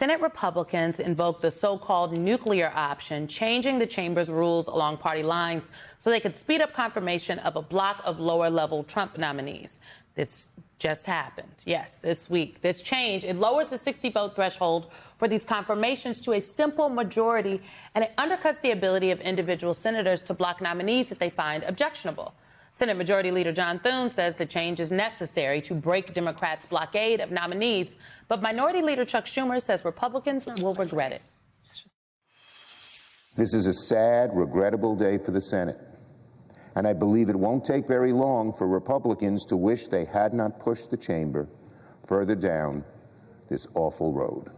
Senate Republicans invoked the so-called nuclear option, changing the chamber's rules along party lines so they could speed up confirmation of a block of lower-level Trump nominees. This just happened. Yes, this week. This change, it lowers the 60-vote threshold for these confirmations to a simple majority, and it undercuts the ability of individual senators to block nominees that they find objectionable. Senate Majority Leader John Thune says the change is necessary to break Democrats' blockade of nominees, but Minority Leader Chuck Schumer says Republicans will regret it. This is a sad, regrettable day for the Senate, and I believe it won't take very long for Republicans to wish they had not pushed the chamber further down this awful road.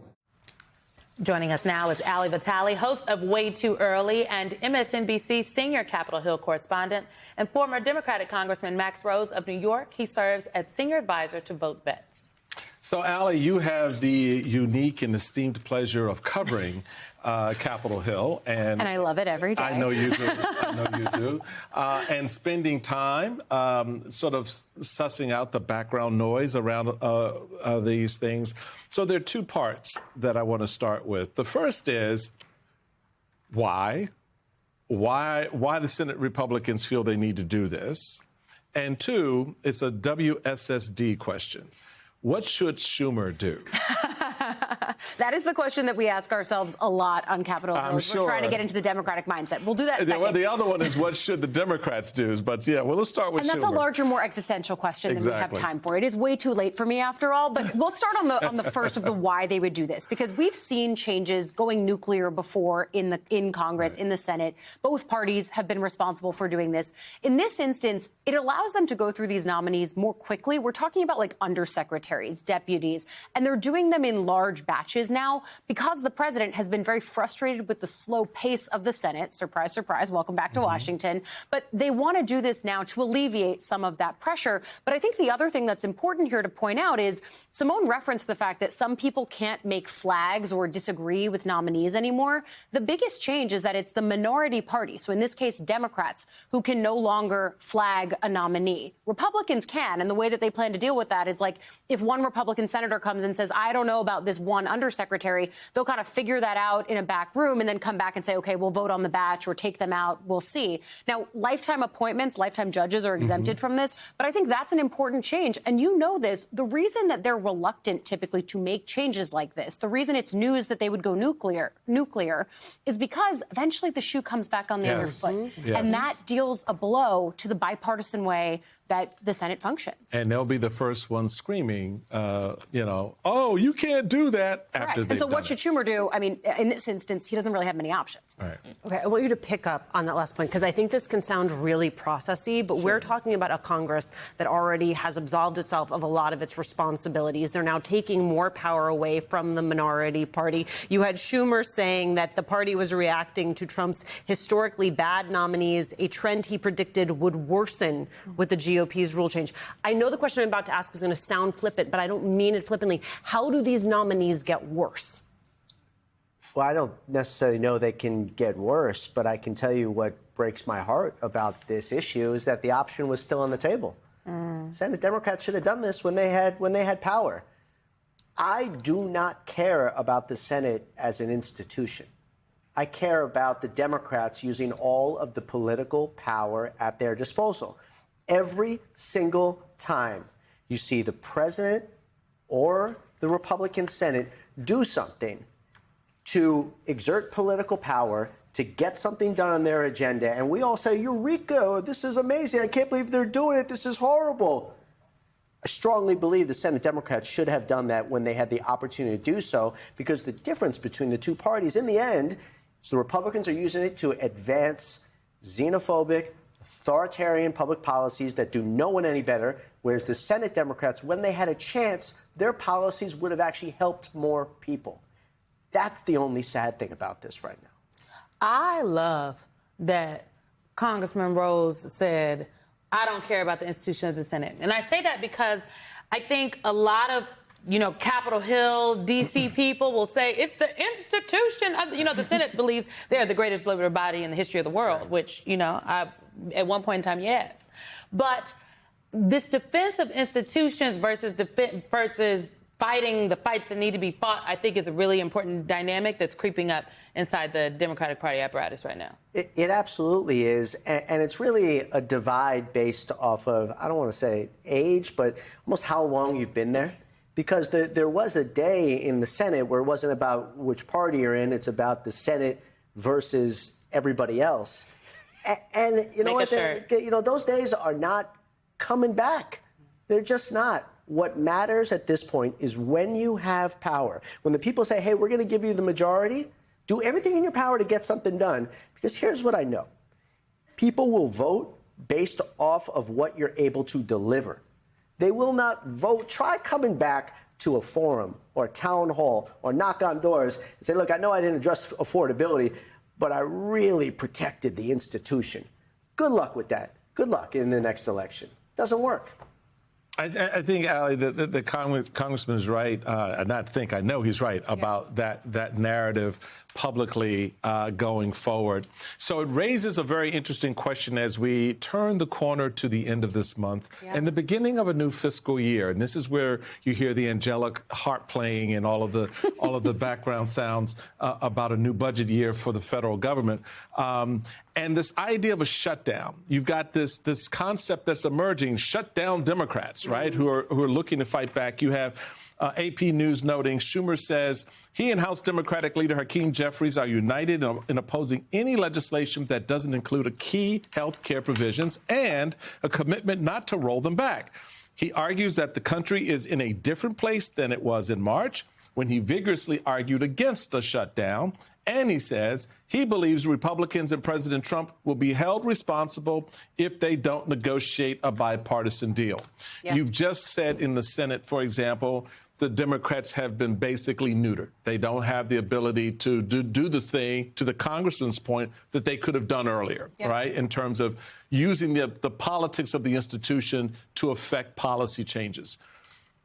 Joining us now is Ali Vitale, host of Way Too Early and MSNBC senior Capitol Hill correspondent, and former Democratic Congressman Max Rose of New York. He serves as senior advisor to Vote Bets. So, Ali, you have the unique and esteemed pleasure of covering Capitol Hill. And I love it every day. I know you do. I know you do. And spending time sort of sussing out the background noise around these things. So there are two parts that I want to start with. The first is why the Senate Republicans feel they need to do this. And two, it's a WSSD question. What should Schumer do? That is the question that we ask ourselves a lot on Capitol Hill. Sure. We're trying to get into the Democratic mindset. We'll do that second. Well, the other one is what should the Democrats do? But yeah, well, let's start with Schumer. And that's a larger, more existential question than we have time for. It is way too late for me, after all. But we'll start on the first of the why they would do this, because we've seen changes going nuclear before in Congress, right, in the Senate. Both parties have been responsible for doing this. In this instance, it allows them to go through these nominees more quickly. We're talking about like undersecretaries, deputies, and they're doing them in large batches now because the president has been very frustrated with the slow pace of the Senate. Surprise, surprise. Welcome back to Washington. But they want to do this now to alleviate some of that pressure. But I think the other thing that's important here to point out is Simone referenced the fact that some people can't make flags or disagree with nominees anymore. The biggest change is that it's the minority party, so in this case, Democrats, who can no longer flag a nominee. Republicans can, and the way that they plan to deal with that is like if one Republican senator comes and says, I don't know about this one undersecretary, they'll kind of figure that out in a back room and then come back and say, OK, we'll vote on the batch or take them out. We'll see. Now, lifetime appointments, lifetime judges are exempted from this. But I think that's an important change. And you know this, the reason that they're reluctant typically to make changes like this, the reason it's news that they would go nuclear is because eventually the shoe comes back on the other foot. And that deals a blow to the bipartisan way that the Senate functions. And they'll be the first ones screaming, oh, you can't do that after they've And so done what should Schumer do? I mean, in this instance, he doesn't really have many options. Right. Okay, I want you to pick up on that last point, because I think this can sound really processy, but we're talking about a Congress that already has absolved itself of a lot of its responsibilities. They're now taking more power away from the minority party. You had Schumer saying that the party was reacting to Trump's historically bad nominees, a trend he predicted would worsen with the GOP's rule change. I know the question I'm about to ask is going to sound flippant, but I don't mean it flippantly. How do these nominees get worse? Well, I don't necessarily know they can get worse, but I can tell you what breaks my heart about this issue is that the option was still on the table. Senate Democrats should have done this when they had power. I do not care about the Senate as an institution. I care about the Democrats using all of the political power at their disposal. Every single time you see the president or the Republican Senate do something to exert political power, to get something done on their agenda, and we all say, Eureka, this is amazing, I can't believe they're doing it, this is horrible. I strongly believe the Senate Democrats should have done that when they had the opportunity to do so, because the difference between the two parties in the end is the Republicans are using it to advance xenophobic, authoritarian public policies that do no one any better, whereas the Senate Democrats, when they had a chance, their policies would have actually helped more people. That's the only sad thing about this right now. I love that Congressman Rose said, I don't care about the institution of the Senate. And I say that because I think a lot of, Capitol Hill, D.C. people will say it's the institution of, the Senate believes they're the greatest deliberative body in the history of the world, which, at one point in time, yes. But this defense of institutions versus fighting the fights that need to be fought, I think is a really important dynamic that's creeping up inside the Democratic Party apparatus right now. It absolutely is. And it's really a divide based off of, I don't want to say age, but almost how long you've been there. Because there was a day in the Senate where it wasn't about which party you're in, it's about the Senate versus everybody else. And you know what? Those days are not coming back. They're just not. What matters at this point is when you have power. When the people say, hey, we're going to give you the majority, do everything in your power to get something done. Because here's what I know. People will vote based off of what you're able to deliver. They will not vote. Try coming back to a forum or a town hall or knock on doors and say, look, I know I didn't address affordability, but I really protected the institution. Good luck with that. Good luck in the next election. Doesn't work. I think, Ali, the congressman is right. I know he's right about that narrative publicly going forward. So it raises a very interesting question as we turn the corner to the end of this month and the beginning of a new fiscal year. And this is where you hear the angelic harp playing and all of the background sounds about a new budget year for the federal government. And this idea of a shutdown, you've got this concept that's emerging, shut down Democrats, right, who are looking to fight back. You have AP News noting Schumer says he and House Democratic leader Hakeem Jeffries are united in opposing any legislation that doesn't include a key health care provisions and a commitment not to roll them back. He argues that the country is in a different place than it was in March, when he vigorously argued against the shutdown. And he says he believes Republicans and President Trump will be held responsible if they don't negotiate a bipartisan deal. You've just said in the Senate, for example, the Democrats have been basically neutered. They don't have the ability to do the thing, to the congressman's point, that they could have done earlier, right, in terms of using the politics of the institution to affect policy changes.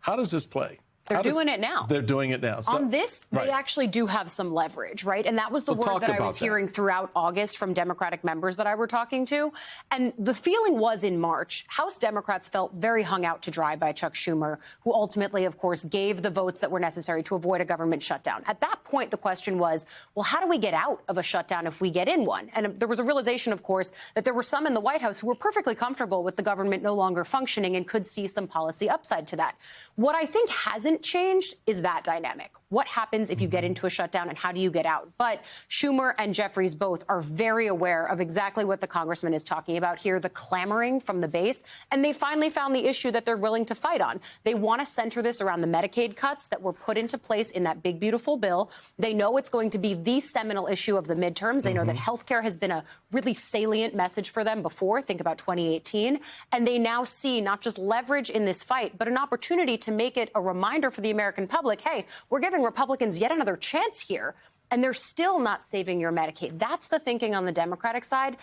How does this play? They're doing it now. They're doing it now. So, on this, they actually do have some leverage, right? And that was the word that I was hearing throughout August from Democratic members that I were talking to. And the feeling was in March, House Democrats felt very hung out to dry by Chuck Schumer, who ultimately, of course, gave the votes that were necessary to avoid a government shutdown. At that point, the question was, well, how do we get out of a shutdown if we get in one? And there was a realization, of course, that there were some in the White House who were perfectly comfortable with the government no longer functioning and could see some policy upside to that. What I think hasn't changed is that dynamic. What happens if you get into a shutdown and how do you get out? But Schumer and Jeffries both are very aware of exactly what the congressman is talking about here, the clamoring from the base. And they finally found the issue that they're willing to fight on. They want to center this around the Medicaid cuts that were put into place in that big, beautiful bill. They know it's going to be the seminal issue of the midterms. They know that health care has been a really salient message for them before. Think about 2018. And they now see not just leverage in this fight, but an opportunity to make it a reminder for the American public, hey, we're giving Republicans yet another chance here, and they're still not saving your Medicaid. That's the thinking on the Democratic side.